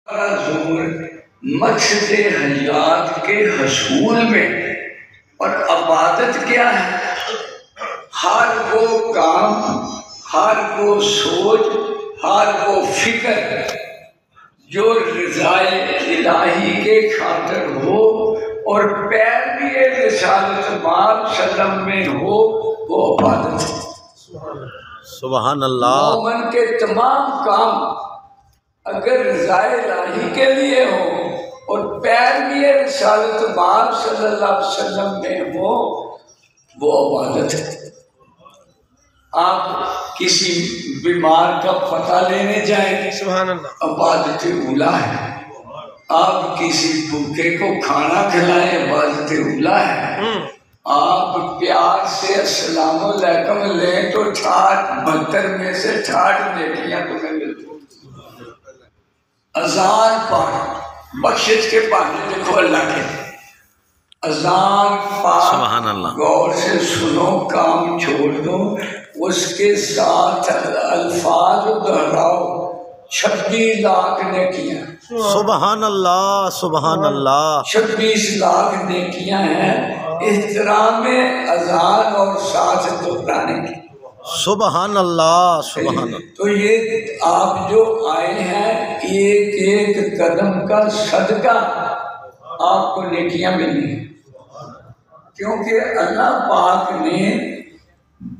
زور مقصد حیات کے حصول میں اور عبادت کیا ہے؟ ہر وہ کام، ہر وہ سوچ، ہر وہ فکر جو رضائے الہی کے خاطر ہو اور پیروی رسالت مآب سلم میں ہو، وہ عبادت ہے۔ سبحان اللہ۔ مومن کے تمام کام اگر رضائے الہی کے لیے ہو اور پیروی رسالت مآب صلی اللہ علیہ وسلم میں ہو، وہ عبادت ہے۔ آپ کسی بیمار کا پتہ لینے جائیں، سبحان اللہ، عبادت اولیٰ ہے۔ آپ کسی بھوکے کو کھانا کھلائیں، عبادت اولیٰ ہے۔ آپ پیار سے السلام علیکم لیں تو 72 میں سے 68 نیکیاں تمہیں ملتی۔ اذان پڑھ، بخشش کے پانے دیکھو اللہ کے، اذان سبحان پاک اللہ، غور سے سنو، کام چھوڑ دو، اس کے ساتھ الفاظ دہراؤ، 26 لاکھ نیکیاں۔ سبحان اللہ، سبحان اللہ، 26 لاکھ نیکیاں ہیں احترام اذان اور ساتھ دہرانے کی۔ سبحان اللہ، سبحان اللہ۔ تو یہ آپ جو آئے ہیں، ایک ایک قدم کا صدقہ آپ کو نیکیاں ملنی ہیں، کیونکہ اللہ پاک نے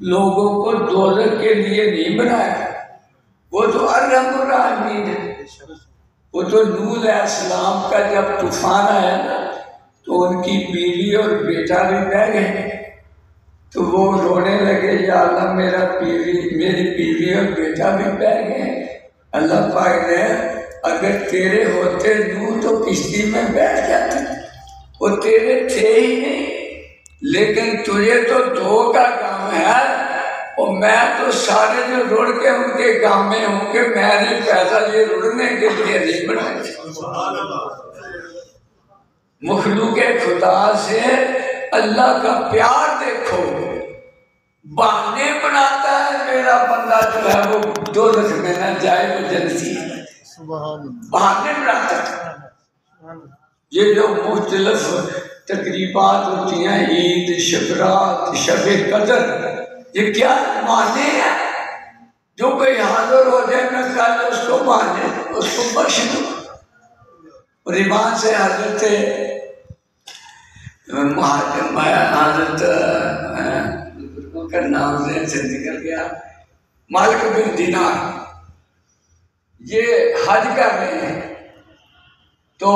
لوگوں کو دوزخ کے لیے نہیں بنایا، وہ تو ارحم الراحمین ہے۔ وہ تو نوح علیہ السلام کا جب طوفان آیا نا تو ان کی بیوی اور بیٹا بھی بہ گئے، تو وہ رونے لگے، یا اللہ میری بیوی اور بیٹا بھی بہ گئے۔ اللہ پاک نے اگر تیرے ہوتے نوح تو کشتی میں بیٹھ جاتے، وہ تیرے تھے ہی نہیں، لیکن تجھے تو 2 کا کام ہے، اور میں تو سارے جو رڑ کے ان کے کام میں ہوں کہ میں نے پیسہ یہ رڑنے کے لیے نہیں بنایا۔ مخلوق خدا سے اللہ کا پیار دیکھو، بہانے بناتا ہے میرا بندہ جو ہے وہ دوزخ میں نہ جائے، وہ جنتی ہے، بہانے بناتا ہے۔ یہ جو مختلف تقریبات ہوتی ہیں، عید، شبرات، شب قدر، یہ کیا معنی ہے؟ جو کوئی حاضر ہو جائے میں کل اس کو مانے، اس کو بخش دوں۔ اور ایمان سے حضرت کا نام ذہن سے نکل گیا، مالک بن دینار، یہ حج کر رہے ہیں تو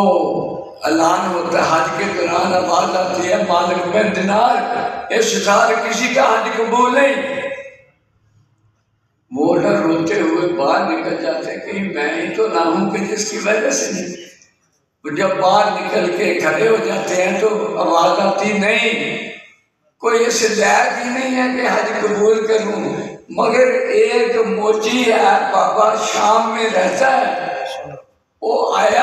اعلان ہوتا ہے، حج کے دوران آواز آتی ہے مالک بن دینار اس سال کسی کا حج قبول نہیں۔ وہ نہ روتے ہوئے باہر نکل جاتے ہیں، کہیں میں ہی تو نہ ہوں کہ جس کی وجہ سے نہیں۔ وہ جب باہر نکل کے کھڑے ہو جاتے ہیں تو آواز آتی نہیں، کوئی اس لائق ہی نہیں ہے کہ حج قبول کروں، مگر ایک موچی ہے بابا شام میں رہتا ہے، وہ آیا